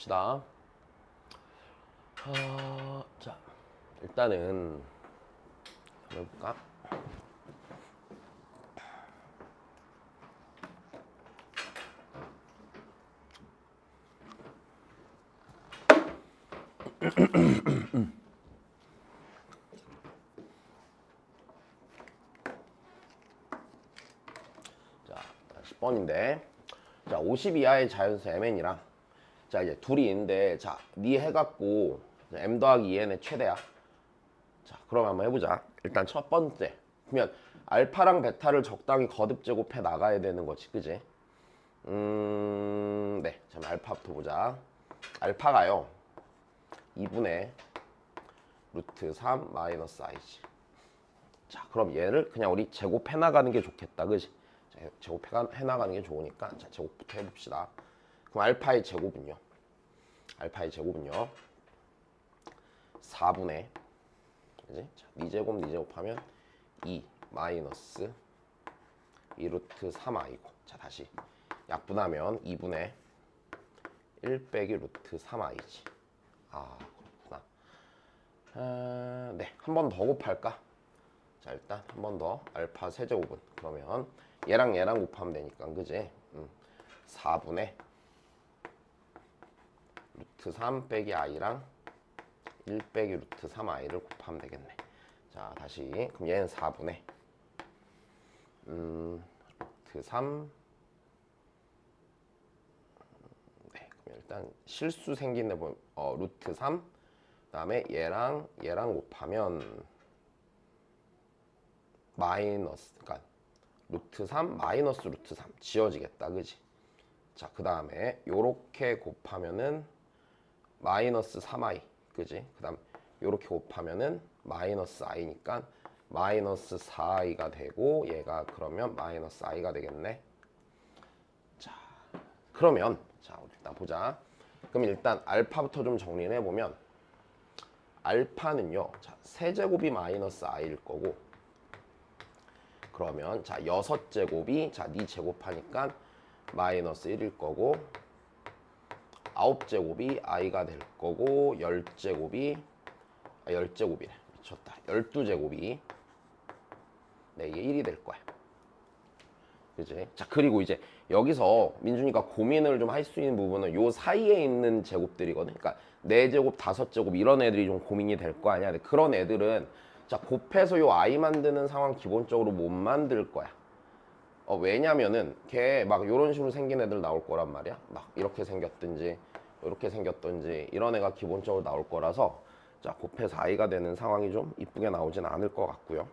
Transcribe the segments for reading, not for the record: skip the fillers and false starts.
봅시다. 자, 일단은 한번 해볼까? 자, 10번인데, 자, 50 이하의 자연수 mn이랑, 자, 이제 둘이 있는데, 자, 니 해갖고 m 더하기 2n의 최대야. 자, 그럼 한번 해보자. 일단 첫 번째. 그러면 알파랑 베타를 적당히 거듭 제곱해 나가야 되는 거지, 그지? 네. 자, 알파부터 보자. 알파가요, 2분의 루트 3 마이너스 i지. 자, 그럼 얘를 그냥 우리 제곱해 나가는 게 좋겠다, 그지? 자, 제곱해 나가는 게 좋으니까, 자, 제곱부터 해봅시다. 그럼 알파의 제곱은요? 알파의 제곱은요? 4분의, 그지? 자, 니 제곱하면 2 마이너스 2 루트 3i고, 자, 다시 약분하면 2분의 1 빼기 루트 3i지. 아, 그렇구나. 네, 한 번 더 곱할까? 자, 일단 한 번 더 알파 세제곱은, 그러면 얘랑 곱하면 되니까, 그지? 4분의 루트 3 빼기 i랑 1 빼기 루트 3i를 곱하면 되겠네. 자, 다시 그럼 얘는 4분의 루트 3. 네, 그럼 일단 실수 생긴 데 보면 루트 3, 그다음에 얘랑 곱하면 마이너스, 그러니까 루트 3 마이너스 루트 3 지워지겠다, 그지? 자, 그다음에 요렇게 곱하면은 마이너스 3i, 그지? 그다음 요렇게 곱하면은 마이너스 i니까 마이너스 4i가 되고, 얘가 그러면 마이너스 i가 되겠네. 자, 그러면 자, 우리 일단 보자. 그럼 일단 알파부터 좀 정리를 해보면, 알파는요, 자, 세제곱이 마이너스 i일 거고, 그러면 자, 6제곱이 자, 니 제곱하니까 마이너스 1일 거고, 9제곱이 i가 될 거고, 10제곱이 10제곱이래. 미쳤다. 12제곱이, 네, 이게 1이 될 거야. 그지? 자, 그리고 이제 여기서 민준이가 고민을 좀 할 수 있는 부분은 요 사이에 있는 제곱들이거든. 그러니까 4제곱, 5제곱 이런 애들이 좀 고민이 될 거 아니야. 근데 그런 애들은 자, 곱해서 요 i 만드는 상황 기본적으로 못 만들 거야. 왜냐면은 걔 막 요런 식으로 생긴 애들 나올 거란 말이야. 막 이렇게 생겼든지 이렇게 생겼든지 이런 애가 기본적으로 나올 거라서, 자, 곱해서 i가 되는 상황이 좀 이쁘게 나오진 않을 것 같고요.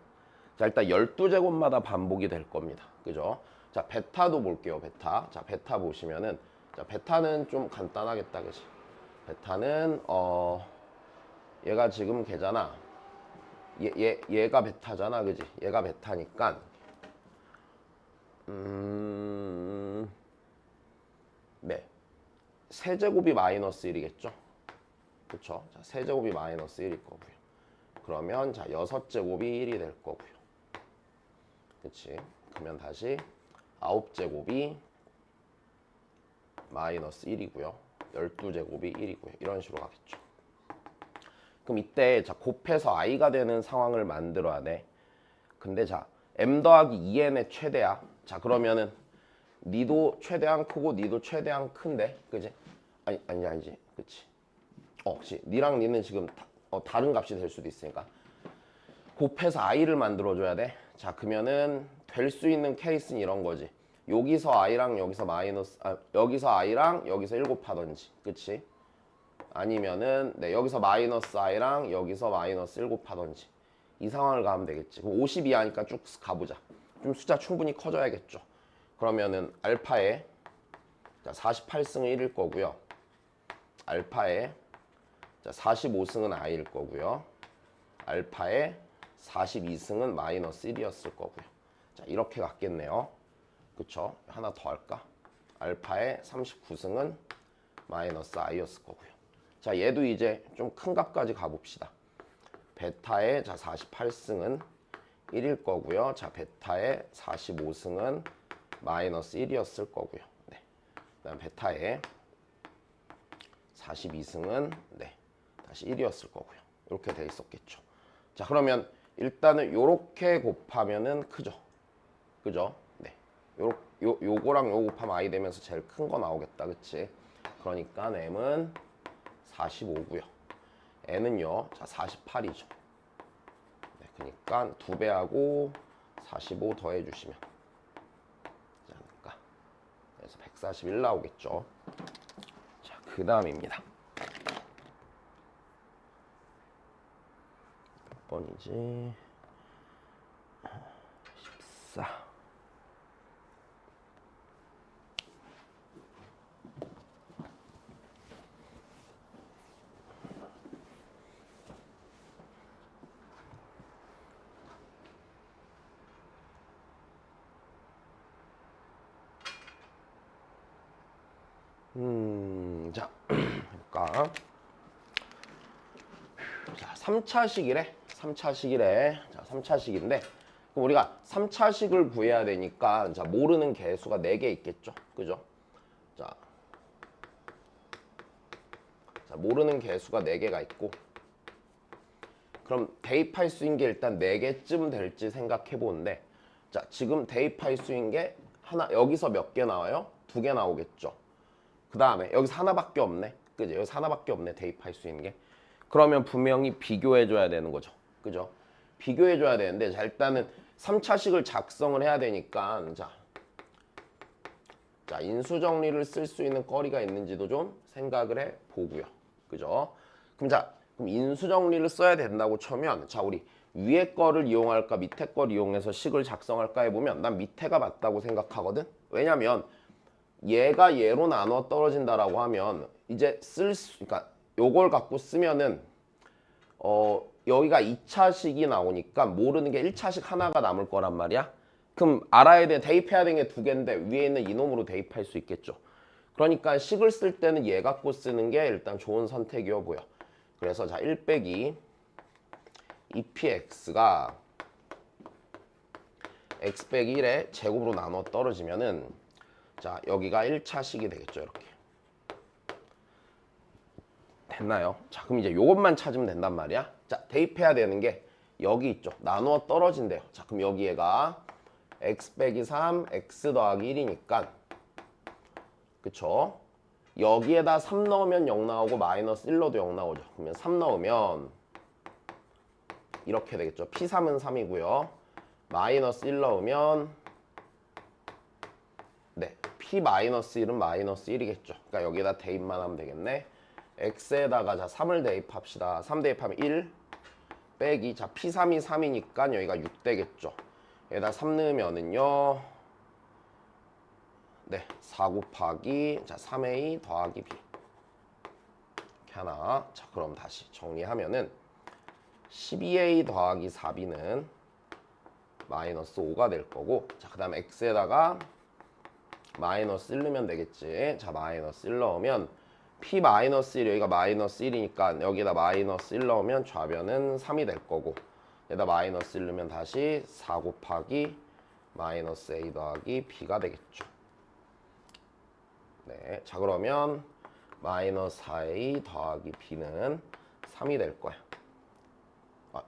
자, 일단 12제곱마다 반복이 될 겁니다. 그죠? 자, 베타도 볼게요. 베타. 자, 베타 보시면은, 자, 베타는 좀 간단하겠다, 그지? 베타는 얘가 지금 걔잖아. 얘가 베타잖아, 그지? 얘가 베타니까 네, 세제곱이 마이너스 1이겠죠? 그쵸? 자, 세제곱이 마이너스 1일 거고요. 그러면 자, 6제곱이 1이 될 거고요. 그치? 그러면 다시 9제곱이 마이너스 1이고요. 12제곱이 1이고요. 이런 식으로 가겠죠. 그럼 이때 자, 곱해서 i가 되는 상황을 만들어야 돼. 근데 자, m 더하기 2n의 최대야. 자, 그러면은 니도 최대한 크고 니도 최대한 큰데, 그지? 아니지, 그치? 그치. 니랑 니는 지금 다른 값이 될 수도 있으니까 곱해서 i를 만들어줘야 돼. 자, 그러면은 될 수 있는 케이스는 이런 거지. 여기서 i랑 여기서 여기서 i랑 여기서 1 곱하던지, 그치? 아니면은 네, 여기서 마이너스 i랑 여기서 마이너스 1 곱하던지 이 상황을 가면 되겠지. 그럼 52 하니까 쭉 가보자. 좀 숫자 충분히 커져야겠죠. 그러면은 알파에 자 48승은 1일 거고요. 알파에 자 45승은 i일 거고요. 알파에 42승은 마이너스 1이었을 거고요. 자 이렇게 갔겠네요. 그쵸? 하나 더 할까? 알파에 39승은 마이너스 i였을 거고요. 자 얘도 이제 좀 큰 값까지 가봅시다. 베타에 자 48승은 1일 거고요. 자 베타에 45승은 마이너스 1이었을 거고요. 네. 그다음 베타에 42승은 네 다시 1이었을 거고요. 이렇게 돼 있었겠죠. 자 그러면 일단은 요렇게 곱하면은 크죠. 그죠? 네. 요거랑 요 곱하면 i 되면서 제일 큰 거 나오겠다. 그치? 그러니까 m은 45고요. n은요. 자 48이죠. 네, 그러니까 2배하고 45 더해 주시면 되지 않을까? 그래서 141 나오겠죠. 자, 그다음입니다. 몇 번이지? 14. 자, 볼까? 자, 3차식이래. 3차식이래. 자, 3차식인데 그럼 우리가 3차식을 구해야 되니까 자, 모르는 개수가 4개 있겠죠. 그죠? 자, 모르는 개수가 4개가 있고 그럼 대입할 수인 게 일단 4개쯤 될지 생각해 보는데 자, 지금 대입할 수인 게 하나 여기서 몇 개 나와요? 2개 나오겠죠. 그 다음에 여기서 하나밖에 없네. 그죠? 여기서 하나밖에 없네. 대입할 수 있는 게. 그러면 분명히 비교해줘야 되는 거죠. 그죠? 비교해줘야 되는데 자 일단은 3차식을 작성을 해야 되니까 자 인수정리를 쓸 수 있는 거리가 있는지도 좀 생각을 해보고요. 그죠? 그럼 인수정리를 써야 된다고 쳐면 자 우리 위에 거를 이용할까 밑에 거를 이용해서 식을 작성할까 해보면 난 밑에가 맞다고 생각하거든. 왜냐면 얘가 얘로 나눠 떨어진다라고 하면 이제 그러니까 요걸 갖고 쓰면은 여기가 2차식이 나오니까 모르는 게 1차식 하나가 남을 거란 말이야. 그럼 알아야 돼. 대입해야 되는 게 2개인데 위에 있는 이놈으로 대입할 수 있겠죠. 그러니까 식을 쓸 때는 얘 갖고 쓰는 게 일단 좋은 선택이어 보여. 그래서 자 1 빼기 2px가 x 빼기 1의 제곱으로 나눠 떨어지면은 자 여기가 1차식이 되겠죠. 이렇게 됐나요? 자 그럼 이제 요것만 찾으면 된단 말이야. 자 대입해야 되는 게 여기 있죠. 나누어 떨어진대요. 자 그럼 여기에가 x 빼기 3 x 더하기 1이니까 그쵸? 여기에다 3 넣으면 0 나오고 마이너스 1 넣어도 0 나오죠. 그러면 3 넣으면 이렇게 되겠죠. p3은 3이고요. 마이너스 1 넣으면 네, p-1은 마이너스 1이겠죠. 그러니까 여기다 대입만 하면 되겠네. x에다가 자 3을 대입합시다. 3 대입하면 1 빼기 자 p3이 3이니까 여기가 6 되겠죠. 여기다 3 넣으면은요. 네, 4 곱하기 자 3a 더하기 b 이렇게 하나. 자 그럼 다시 정리하면은 12a 더하기 4b는 마이너스 5가 될 거고 자 그 다음에 x에다가 마이너스 1 넣으면 되겠지. 자 마이너스 1 넣으면 p 마이너스 1 여기가 마이너스 1이니까 여기다 마이너스 1 넣으면 좌변은 3이 될 거고 여기다 마이너스 1 넣으면 다시 4 곱하기 마이너스 a 더하기 b가 되겠죠. 네, 자 그러면 마이너스 4a 더하기 b는 3이 될 거야.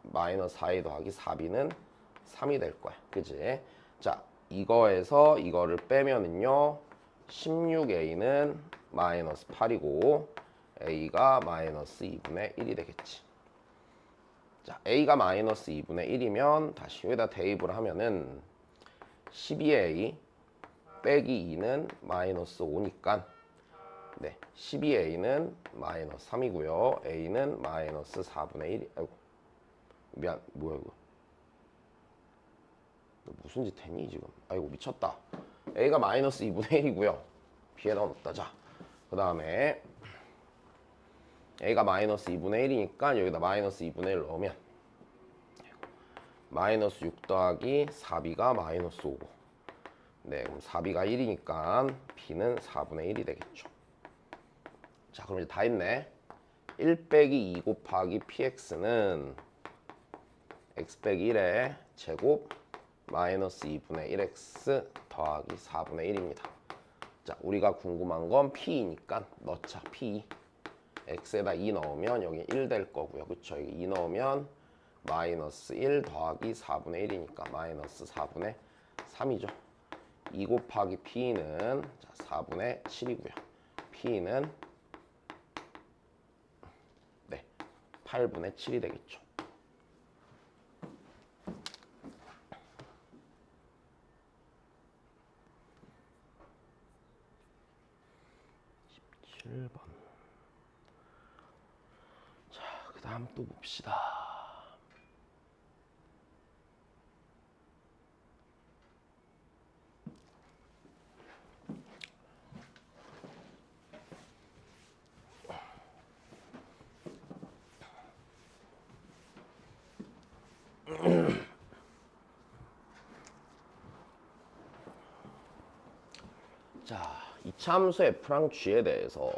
마이너스 4a 더하기 4b는 3이 될 거야. 그지? 자 이거에서 이거를 빼면은요 16a는 마이너스 8이고 a가 마이너스 2분의 1이 되겠지. 자 a가 마이너스 2분의 1이면 다시 여기다 대입을 하면은 12a 빼기 2는 마이너스 5니까 네, 12a는 마이너스 3이고요. a는 마이너스 4분의 1. 아이고, 미안, 뭐야 이거? 너 무슨 짓 했니 지금? 아이고 미쳤다. a가 마이너스 2분의 1이고요. b에다 넣었다. 자, 그 다음에 a가 마이너스 2분의 1이니까 여기다 마이너스 2분의 1 넣으면 마이너스 6 더하기 4b가 마이너스 5고 네, 그럼 4b가 1이니까 b는 4분의 1이 되겠죠. 자, 그럼 이제 다 했네. 1 빼기 2 곱하기 px는 x 빼기 1의 제곱 마이너스 2분의 1x 더하기 4분의 1입니다. 자, 우리가 궁금한 건 p니까 넣자. p x에다 2 넣으면 여기 1 될 거고요. 그쵸? 여기 2 넣으면 마이너스 1 더하기 4분의 1이니까 마이너스 4분의 3이죠. 2 곱하기 p는 4분의 7이고요. p는 네, 8분의 7이 되겠죠. 자, 그 다음 또 봅시다. 자, 이차함수 f랑 g에 대해서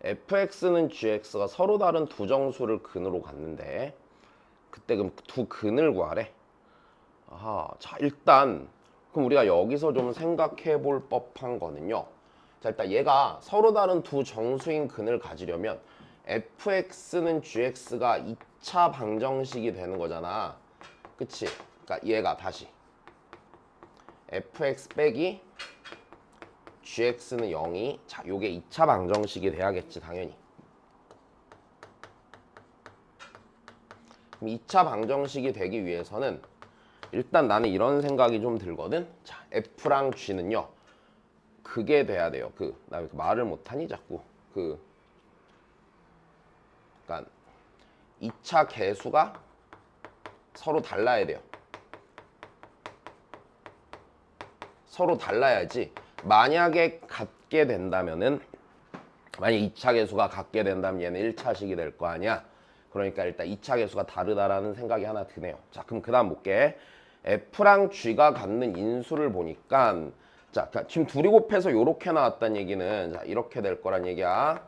fx는 gx가 서로 다른 두 정수를 근으로 갖는데 그때 그럼 두 근을 구하래. 아하, 자 일단 그럼 우리가 여기서 좀 생각해 볼 법한 거는요. 자, 일단 얘가 서로 다른 두 정수인 근을 가지려면 fx는 gx가 2차 방정식이 되는 거잖아. 그치? 그러니까 얘가 다시 fx 빼기 gx는 0이 자 요게 2차 방정식이 돼야겠지 당연히. 그럼 2차 방정식이 되기 위해서는 일단 나는 이런 생각이 좀 들거든. 자 f랑 g는요 그게 돼야 돼요. 나 왜 말을 못하니 자꾸 그러니까 2차 계수가 서로 달라야 돼요. 서로 달라야지. 만약에 같게 된다면은 만약 2차 계수가 같게 된다면 얘는 1차식이 될 거 아니야. 그러니까 일단 2차 계수가 다르다라는 생각이 하나 드네요. 자, 그럼 그 다음 볼게. F랑 G가 갖는 인수를 보니까 자, 지금 둘이 곱해서 요렇게 나왔다는 얘기는 자, 이렇게 될 거란 얘기야.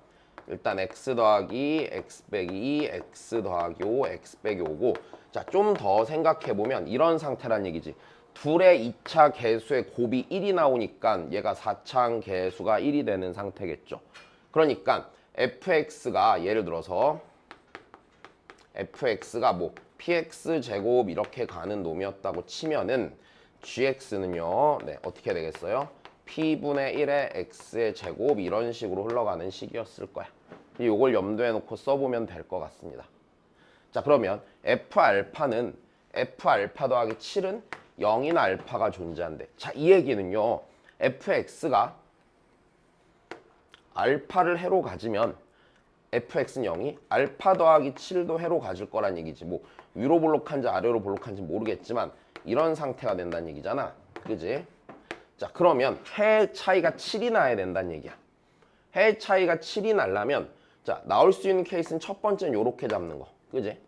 일단 x 더하기 x 빼기 2, x 더하기 5, x 빼기 5고 자, 좀 더 생각해보면 이런 상태란 얘기지. 둘의 2차 계수의 곱이 1이 나오니까 얘가 4차 계수가 1이 되는 상태겠죠. 그러니까 fx가 예를 들어서 fx가 뭐 px 제곱 이렇게 가는 놈이었다고 치면은 gx는요 네, 어떻게 되겠어요? p분의 1의 x의 제곱 이런 식으로 흘러가는 식이었을 거야. 이걸 염두에 놓고 써보면 될 것 같습니다. 자, 그러면 f알파는 f알파 더하기 7은 0인 알파가 존재한대. 자, 이 얘기는요 fx가 알파를 해로 가지면 fx는 0이 알파 더하기 7도 해로 가질 거란 얘기지. 뭐 위로 볼록한지 아래로 볼록한지 모르겠지만 이런 상태가 된다는 얘기잖아. 그지? 자, 그러면 해 차이가 7이 나야 된다는 얘기야. 해 차이가 7이 나려면 자, 나올 수 있는 케이스는 첫 번째는 요렇게 잡는 거. 그지?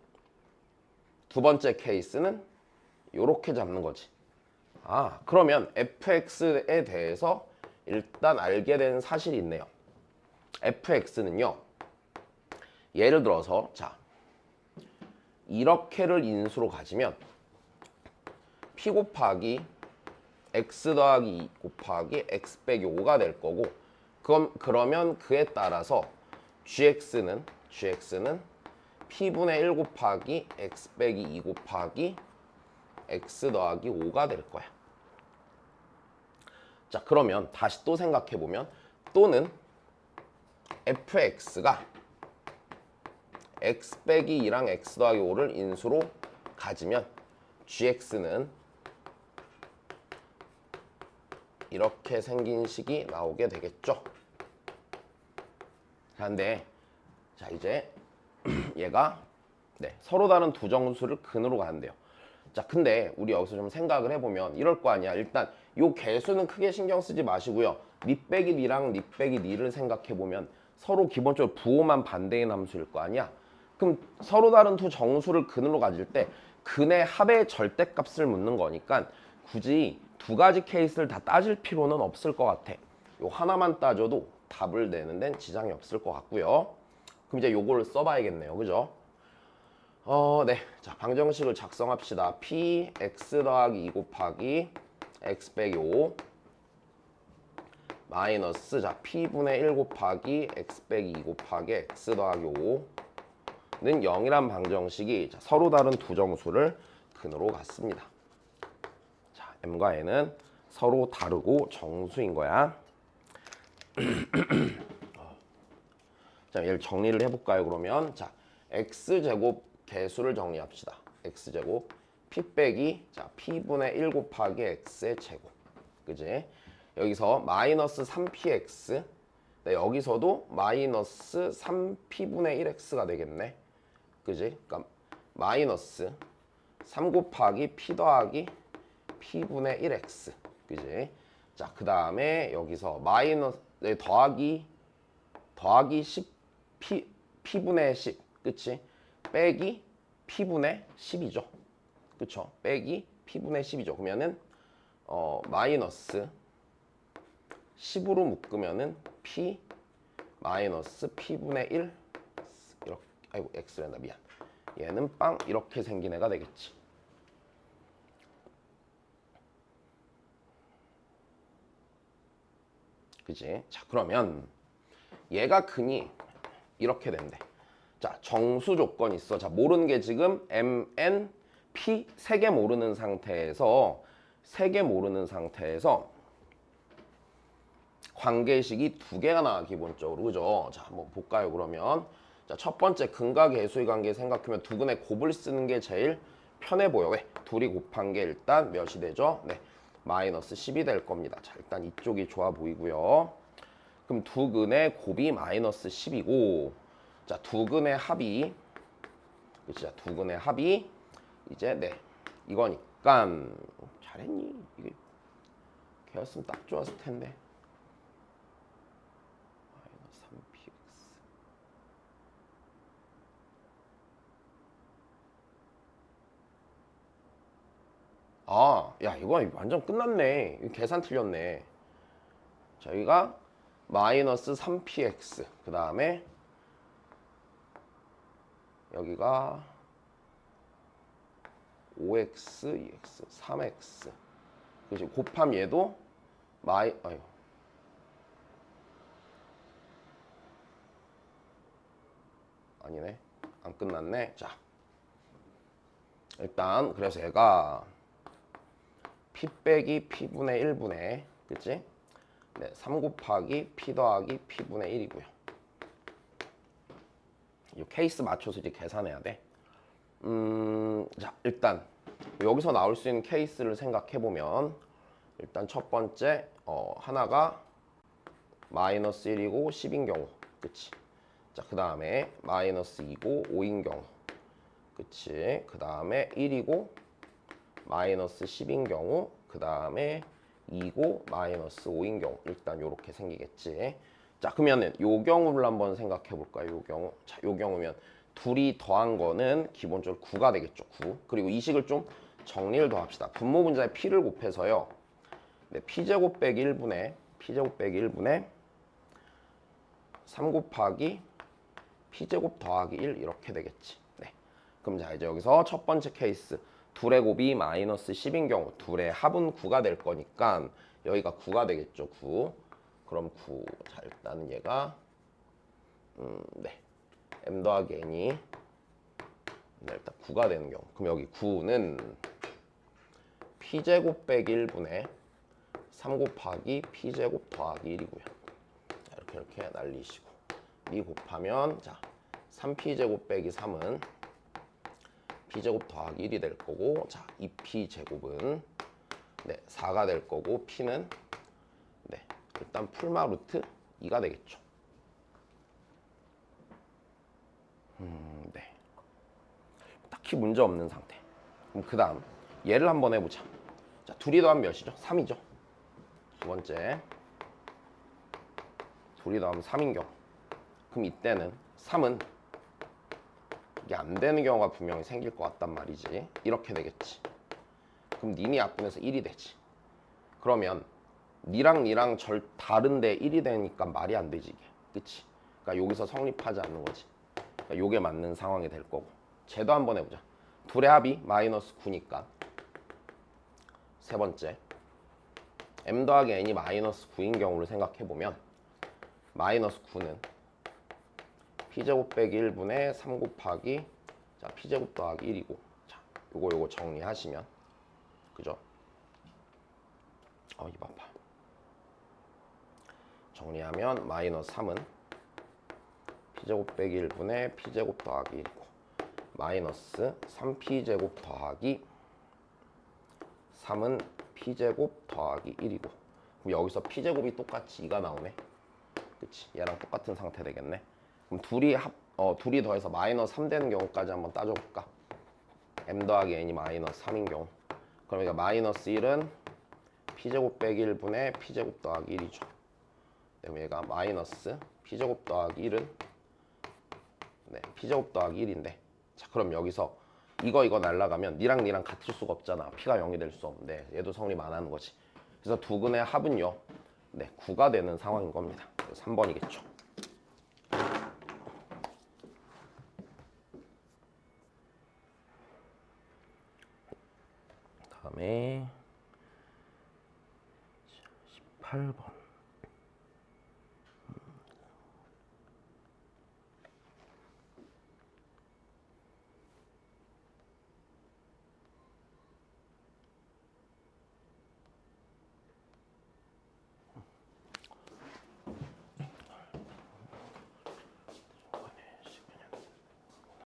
두 번째 케이스는 요렇게 잡는 거지. 아, 그러면 fx에 대해서 일단 알게 된 사실이 있네요. fx는요. 예를 들어서 자 이렇게를 인수로 가지면 p 곱하기 x 더하기 2 곱하기 x 빼기 5가 될 거고 그러면 그에 따라서 gx는 p분의 1 곱하기 x 빼기 2 곱하기 x 더하기 5가 될 거야. 자, 그러면 다시 또 생각해보면 또는 fx가 x 빼기 2랑 x 더하기 5를 인수로 가지면 gx는 이렇게 생긴 식이 나오게 되겠죠. 그런데 자 이제 얘가 서로 다른 두 정수를 근으로 가는데요. 자 근데 우리 여기서 좀 생각을 해보면 이럴 거 아니야. 일단 요 개수는 크게 신경 쓰지 마시고요. 니 빼기 니랑 니 빼기 니를 생각해보면 서로 기본적으로 부호만 반대인 함수일 거 아니야. 그럼 서로 다른 두 정수를 근으로 가질 때 근의 합의 절대값을 묻는 거니까 굳이 두 가지 케이스를 다 따질 필요는 없을 것 같아. 요 하나만 따져도 답을 내는 데는 지장이 없을 것 같고요. 그럼 이제 요거를 써봐야겠네요. 그죠? 네. 자, 방정식을 작성합시다. p x 더하기 2 곱하기 x 빼기 5 마이너스 자 p분의 1 곱하기 x 빼기 2 곱하기 x 더하기 5는 0이란 방정식이 자, 서로 다른 두 정수를 근으로 갖습니다. 자, m과 n은 서로 다르고 정수인 거야. 자, 얘를 정리를 해볼까요? 그러면 자, x제곱 개수를 정리합시다. x제곱 p 빼기 자 p분의 1 곱하기 x의 제곱. 그지? 여기서 마이너스 3px 여기서도 마이너스 3p분의 1x가 되겠네. 그지? 그러니까 마이너스 3 곱하기 p 더하기 p분의 1x. 그지? 자, 그 다음에 여기서 마이너스 더하기 10 p분의 10. 그치? 빼기 p분의 10이죠. 그쵸? 빼기 p분의 10이죠. 그러면은 마이너스 10으로 묶으면은 p 마이너스 p분의 1 이렇게 아이고 x랜다 미안. 얘는 빵 이렇게 생긴 애가 되겠지. 그치? 자, 그러면 얘가 근이 이렇게 된대. 자, 정수 조건 있어. 자, 모르는 게 지금 m, n, p 세 개 모르는 상태에서 관계식이 두 개가 나와 기본적으로. 그죠? 자, 한번 볼까요, 그러면. 자, 첫 번째 근과 계수의 관계 생각하면 두 근의 곱을 쓰는 게 제일 편해 보여. 왜? 둘이 곱한 게 일단 몇이 되죠? 네. 마이너스 10이 될 겁니다. 자, 일단 이쪽이 좋아 보이고요. 그럼 두 근의 곱이 마이너스 10이고 자, 두 근의 합이 그치? 자, 두 근의 합이 이제 이거니까 잘했니? 이게 걔였으면 딱 좋았을 텐데. 마이너스 3px 야 이거 완전 끝났네. 이거 계산 틀렸네. 자, 여기가 마이너스 3px 그 다음에 여기가 5x, 2x, 3x 그치? 곱함 얘도 아니네. 안 끝났네. 자, 일단 그래서 얘가 p 빼기 p분의 1분의 그치? 3 곱하기 p 더하기 p분의 1이고요. 이 케이스 맞춰서 이제 계산해야 돼. 자, 일단 여기서 나올 수 있는 케이스를 생각해 보면 일단 첫 번째 하나가 마이너스 1이고 10인 경우, 그치? 자, 그 다음에 마이너스 2고 5인 경우, 그치? 그 다음에 1이고 마이너스 10인 경우, 그 다음에 2고 마이너스 5인 경우. 일단 요렇게 생기겠지. 자, 그러면은 요 경우를 한번 생각해 볼까요? 요 경우. 자, 요 경우면 둘이 더한 거는 기본적으로 9가 되겠죠. 9. 그리고 이 식을 좀 정리를 더 합시다. 분모 분자에 p를 곱해서요. p제곱 빼기 1분의 3 곱하기 p제곱 더하기 1 이렇게 되겠지. 그럼 자, 이제 여기서 첫 번째 케이스 둘의 곱이 마이너스 10인 경우 둘의 합은 9가 될 거니까 여기가 9가 되겠죠. 9. 그럼 9. 자, 일단 얘가 m 더하기 n이 일단 9가 되는 경우. 그럼 여기 9는 p제곱 빼기 1분의 3 곱하기 p제곱 더하기 1이고요. 자, 이렇게 날리시고 이 곱하면 자 3p제곱 빼기 3은 p제곱 더하기 1이 될 거고 자 2p제곱은 4가 될 거고 p는 일단 풀마 루트 2가 되겠죠. 네. 딱히 문제 없는 상태. 그럼 그 다음 얘를 한번 해보자. 자, 둘이 더하면 몇이죠? 3이죠. 두 번째. 둘이 더하면 3인 경우. 그럼 이때는 3은 이게 안 되는 경우가 분명히 생길 것 같단 말이지. 이렇게 되겠지. 그럼 니니 약분해서 1이 되지. 그러면 니랑 니랑 다른데 1이 되니까 말이 안 되지 이게. 그치? 그러니까 여기서 성립하지 않는 거지. 그러니까 요게 맞는 상황이 될 거고. 쟤도 한번 해보자. 둘의 합이 마이너스 9니까 세 번째 m 더하기 n이 마이너스 9인 경우를 생각해보면 마이너스 9는 p제곱 빼기 1분의 3 곱하기 자 p제곱 더하기 1이고 자 요거 정리하시면 그죠? 입 아파. 정리하면 마이너스 3은 p제곱 빼기 1분의 p제곱 더하기 1이고 마이너스 3p제곱 더하기 3은 p제곱 더하기 1이고 그럼 여기서 p제곱이 똑같이 2가 나오네. 그치? 얘랑 똑같은 상태 되겠네. 그럼 둘이 더해서 마이너스 3 되는 경우까지 한번 따져볼까? m 더하기 n이 마이너스 3인 경우 그럼 여기가 마이너스 1은 p제곱 빼기 1분의 p제곱 더하기 1이죠. 그럼 얘가 마이너스 p제곱 더하기 1은 네, p제곱 더하기 1인데 자 그럼 여기서 이거 날라가면 니랑 니랑 같을 수가 없잖아. p가 0이 될 수 없는데 얘도 성립 안 하는 거지. 그래서 두 근의 합은요 네 9가 되는 상황인 겁니다. 3번이겠죠. 다음에 18번